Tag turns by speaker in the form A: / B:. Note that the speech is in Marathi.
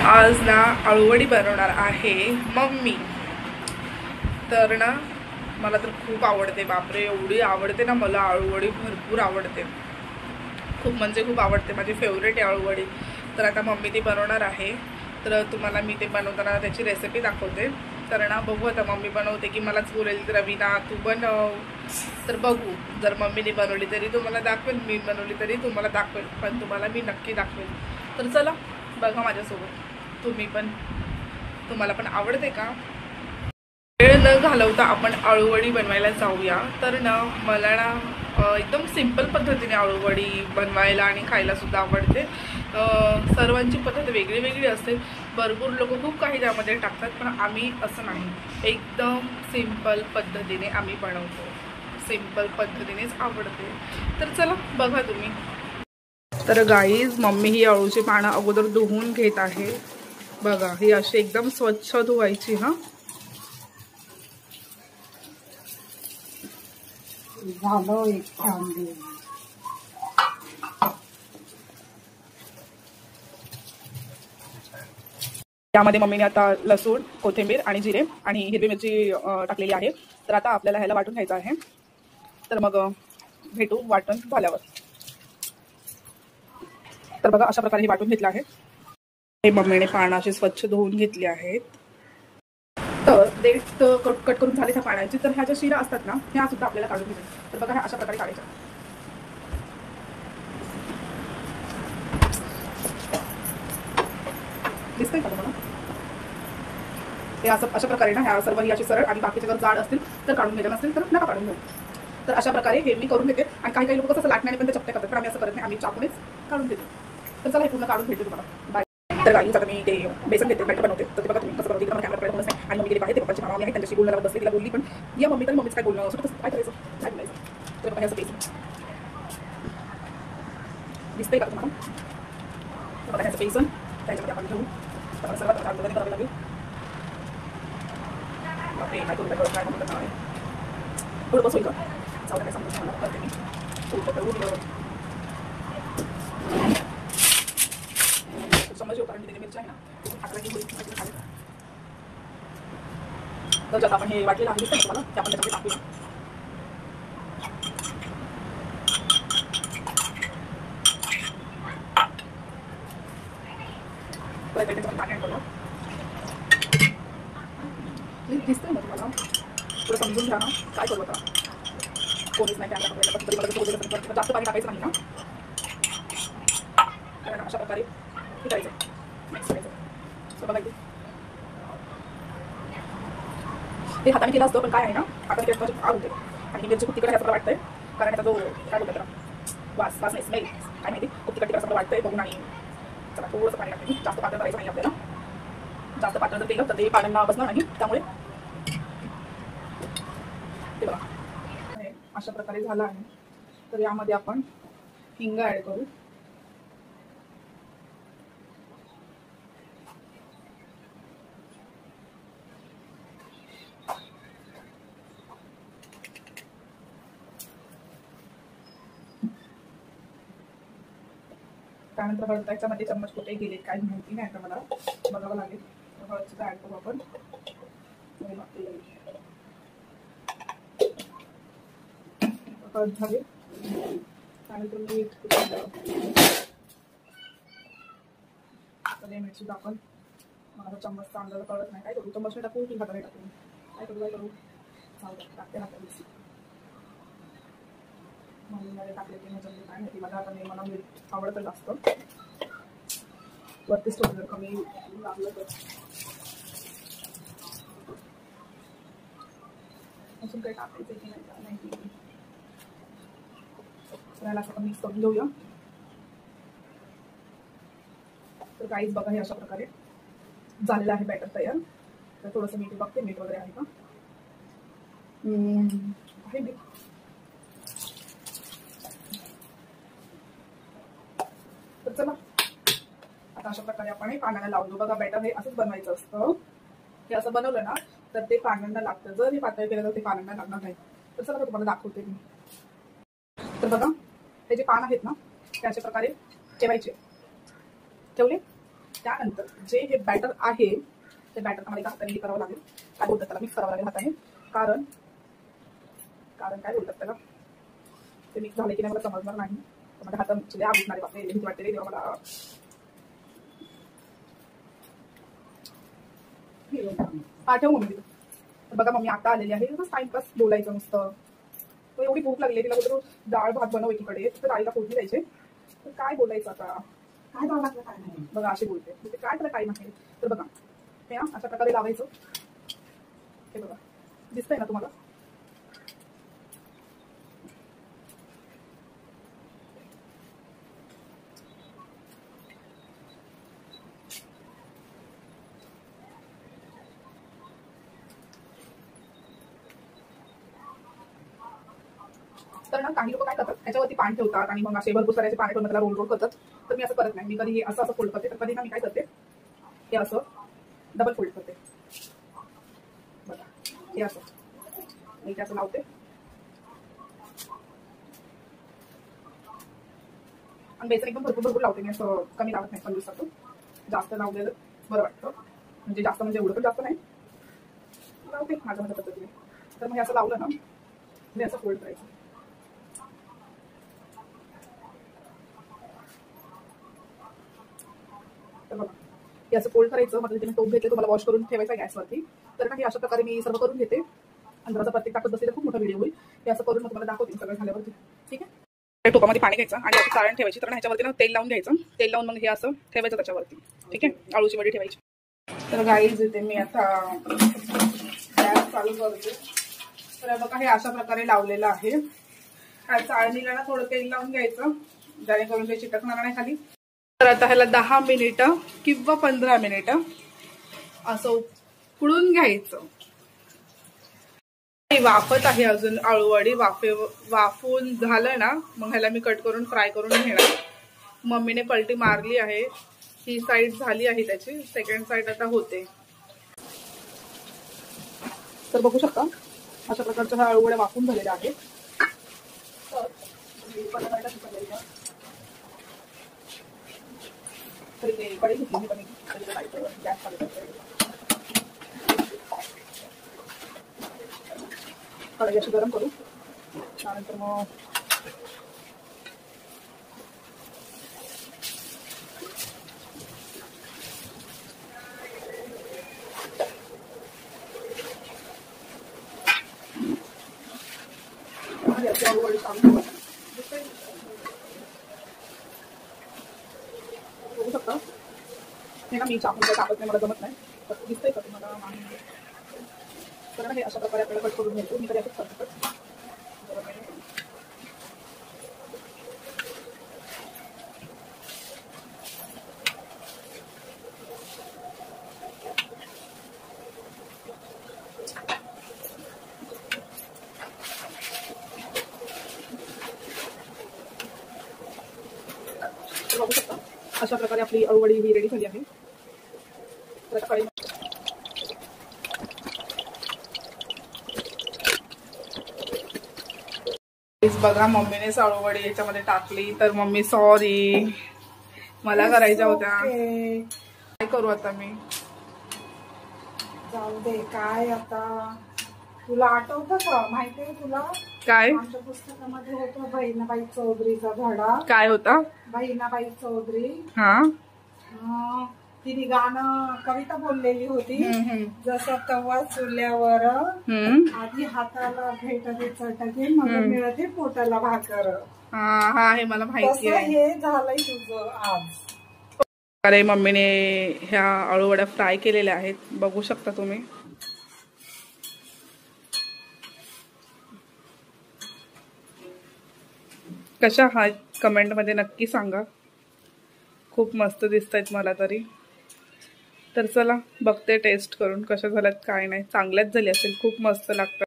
A: आज ना आळूवडी बनवणार आहे मम्मी। तर ना मला तर खूप आवडते, बापरे एवढी आवडते ना मला आळूवडी, भरपूर आवडते, खूप म्हणजे खूप आवडते, माझी फेवरेट आहे आळूवडी। तर आता मम्मी ती बनवणार आहे, तर तुम्हाला मी ते बनवताना त्याची रेसिपी दाखवते। तर ना बघू आता मम्मी बनवते की मलाच बोलेल रवीना तू बनव, तर बघू। जर मम्मीने बनवली तरी तुम्हाला दाखवेल, मी बनवली तरी तुम्हाला दाखवेल, पण तुम्हाला मी नक्की दाखवेल। तर चला बघा माझ्यासोबत, तुम्हाला पण आवडते का? वेळ न घालवता आपण आळूवडी बनवायला जाऊया। तर ना मला ना एकदम सिंपल पद्धतीने आळूवडी बनवायला आणि खायला सुद्धा आवडते। सर्वांची पद्धत वेगळी वेगळी असते, भरपूर लोक खूप काही त्यामध्ये टाकतात, पण आम्ही असं नाही, एकदम सिंपल पद्धतीने आम्ही बनवतो, सिंपल पद्धतीनेच आवडते। तर चला बघा तुम्ही। तर गाईज मम्मी ही आळूची पानं अगोदर धुवून घेत आहे, बघा ही अशी एकदम स्वच्छ धुवायची। हा
B: झालं एक कांदे,
A: त्यामध्ये मम्मीने आता लसूण, कोथिंबीर आणि जिरे आणि हिरवी मिरची टाकलेली आहे। तर आता आपल्याला ह्याला वाटून घ्यायचं आहे, तर मग भेटू वाटण झाल्यावर। तर बघा अशा प्रकारे हे वाटून घेतलं आहे। हे मम्मीने पानाचे स्वच्छ धुवून घेतले आहेत। तर देठ कट करून झाले त्या पाण्याची, तर ह्या ज्या शिरा असतात ना ह्या सुद्धा आपल्याला काढून घ्यायच्या। तर बघा ह्या अशा प्रकारे काढायच्या, दिसतंय का तुम्हाला? हे असं अशा प्रकारे ना ह्या सर्व ही अशी सरळ, आणि बाकीचे जर जाड असतील तर काढून घ्यायचे, नसतील तर नका काढून घेऊ। तर अशा प्रकारे हे मी करून घेते, आणि काही काही लोक कसं लाटण्याने पण ते चपटे करतात, पण आम्ही असं करत नाही, आम्ही चाकूनेच काढून घेतो। तर चला हे पूर्ण काढून भेटते तुम्हाला। बाय। तर गाईज आता मी ते बेसन घेते, बॅटर बनवते, तर ते बघा तुम्ही कसं बनवते, मला कॅमेरा बोलत नाही, आणि मम्मी गेली बाहेर, ते पप्पाची मामा आहे त्यांच्याशी बोलण्याला बसले, तिला बोलली पण या मम्मी, तर मम्मीच काय बोलणं असं काय करायचं, काय बोलायचं। तर बघा असं बेसन दिसतंय का तुम्हाला? बघा ह्याचं बेसन त्याच्यामध्ये आपण घेऊ, तर सर्वात करावं लागेल। बापरे काय करू, काय म्हणतात नाही, थोडं बस होईल का, जाऊ काय समजत मला, करते मी समज कारण मी मिरची आहे ना तर ज्यात आपण हे वाटलेलं आहे दिसतं तुम्हाला, ते आपण त्याच्यामध्ये टाकूया। दिसतंय ना तुम्हाला, थोडं समजून घ्या ना, काय करू आता, कोणीच नाही त्याला जास्त पाणी टाकायचं नाही ना, अशा प्रकारे करायचं, मिक्स करायचं। तर बघा ते हाताने केलं असतं, पण काय आहे ना हाताने केलं आग होते, आणि मिरची खूप तिखट असं वाटतंय, कारण त्याचा जो काय बोलतात वास नाही स्मेल काय माहिती, खूप तिखट असं वाटतंय बघून। आणि चला थोडंसं पाणी टाकते, जास्त पातळ करायचं नाही आपल्याला, जास्त पातळ जर केलं तर ते पाण्यांना बसणार नाही, त्यामुळे ते बघा अशा प्रकारे झालं आहे। तर यामध्ये आपण हिंग ऍड करू, त्यानंतर हळद, त्याच्यामध्ये चम्मच कुठे गेले काही माहिती नाही, आता मला बघावं लागेल। हळद सुद्धा ऍड करू आपण, हळद झाली, त्यानंतर मीठ सुद्धा आपण, माझा चम्मचचा अंदाज कळत नाही, काय करू, चम्मच टाकू की हाताने टाकू, काय करू टाकते हाताने, मम्मीमध्ये टाकले की ह्याच्यामध्ये काय माहिती, मला आता मला मीठ आवडतं जास्त, वरतीच थोडं जर कमी लागलं तर अजून काही टाकायचं की नाही, त्याला असं मिक्स करून घेऊया। तर गाईज बघा हे अशा प्रकारे झालेलं आहे बॅटर तयार। तर थोडंसं मीठ बघते, मीठ वगैरे आहे का, आहे मीठ। तर चला आता अशा प्रकारे आपण हे पाण्याला लावलो, बघा बॅटर हे असंच बनवायचं असतं, हे असं बनवलं ना तर ते पाण्याला लागतं, जर हे पातळ केलं तर ते पाण्याला लागणार नाही। तर चला तुम्हाला दाखवते मी। तर बघा हे जे पान आहेत ना ते अशा प्रकारे ठेवायचे, ठेवले त्यानंतर जे हे बॅटर आहे ते बॅटर आम्हाला हाताने हे करावं लागेल. काय बोलतात त्याला, मिक्स करावं लागेल हाताने. कारण काय बोलतात त्याला, ते मिक्स झाले की नाही मला समजणार नाही. माझ्या हाताने आग उठणारे बापरे, भीती वाटते रे देवा मला. ठेव मम्मी तिथं. बघा मम्मी आता आलेली आहे. टाइमपास बोलायचं नुसतं. एवढी भूक लागली तिला, बोलतो डाळ भात बनव एकीकडे, तर डाळीला फोडणी द्यायचे. तर काय बोलायचं आता, काय बनवलं काय नाही. बघा अशी बोलते, काय त्याला टाईम आहे. तर बघा हे अशा प्रकारे लावायचं. हे बघा दिसतंय ना तुम्हाला. तर ना काही लोक काय करतात, त्याच्यावरती पाणी ठेवतात आणि मग असे भरपूर सारे पाणी ठेवून त्याला रोल रोल करतात. तर मी असं करत नाही. मी कधी असं फोल्ड करते. तर कधी ना मी काय करते, हे असं डबल फोल्ड करते. बघा हे असं मी ते असं लावते आणि बेसन एकदम भरपूर लावते मी. असं कमी लावत नाही. 15 दिवसातून जास्त लावलेलं बरं वाटतं. म्हणजे जास्त म्हणजे एवढं पण जास्त नाही लावते माझ्या पद्धतीने. तर मग असं लावलं ना मी असं फोल्ड करायचं. तर बघा हे असं फोल्ड करायचं. मग तिथे मी टोप घेतले, तुम्हाला वॉश करून ठेवायचा गॅसवरती. तर ना हे अशा प्रकारे मी सर्व करून घेते. आणि जर प्रत्येक टाकत बसले तर खूप मोठा व्हिडिओ होईल. हे असं करून मग तुम्हाला दाखवते सगळं झाल्यावरती. ठीक आहे. टोपामध्ये पाणी घ्यायचं आणि याची चाळण ठेवायची. तर ह्याच्यावरती ना तेल लावून घ्यायचं. तेल लावून मग हे असं ठेवायचं त्याच्यावरती. ठीक आहे. आळूची वडी ठेवायची. तर गाईज इथे मी आता गॅस चालू करते. तर बघा हे अशा प्रकारे लावलेलं आहे. ह्या चाळणीला ना थोडं तेल लावून घ्यायचं, जेणेकरून ते चिटकणार नाही खाली. तर आता ह्याला 10 मिनिटं किंवा 15 मिनिटं असं उकळून घ्यायचं. वाफत आहे अजून आळूवडी. वाफून झालं ना मग ह्याला मी कट करून फ्राय करून घेणार. मम्मीने पलटी मारली आहे. ही साईड झाली आहे त्याची, सेकंड साईड आता होते. तर बघू शकता अशा प्रकारच्या ह्या आळूवड्या वाफून झालेल्या आहेत. तर कढई घेतली मी, गॅस चालू करते. कढई अशी गरम करू. त्यानंतर मग आळूवडी चालू बघू शकता. हे ना मी चाकून टाकत नाही, मला जमत नाही. तर दिसतंय का तुम्हाला. तर हे अशा प्रकारे आपल्याला कट करून घ्यायचं. मी तरी असंच करतो. बघू शकता अशा प्रकारे आपली आळूवडी ही रेडी झाली आहे. तर आता बघा मम्मीनेच आळूवडी याच्यामध्ये टाकली. तर मम्मी सॉरी, मला करायच्या होत्या. काय करू आता मी.
B: जाऊ दे. काय आता तुला आठवतं का, माहितीये तुला
A: काय
B: आमच्या पुस्तकामध्ये होतं बहिणाबाई चौधरीचा धडा.
A: काय होता.
B: बहिणाबाई चौधरी.
A: हा
B: तिने गाणं कविता बोललेली होती. जसं तवा चुल्यावर आधी हाताला भेटते चटके, मग मिळते पोटाला भाकर.
A: हा हे मला माहिती आहे.
B: हे झालंय तुझं आज.
A: अरे मम्मीने ह्या आळूवड्या फ्राय केलेल्या आहेत. बघू शकता तुम्ही. कशा आहात कमेंट मध्ये नक्की सांगा. खूप मस्त दिसतायत मला तरी. तर चला बघते टेस्ट करून कशा झाल्यात काय नाही. चांगल्याच झाली असेल, खूप मस्त लागतात.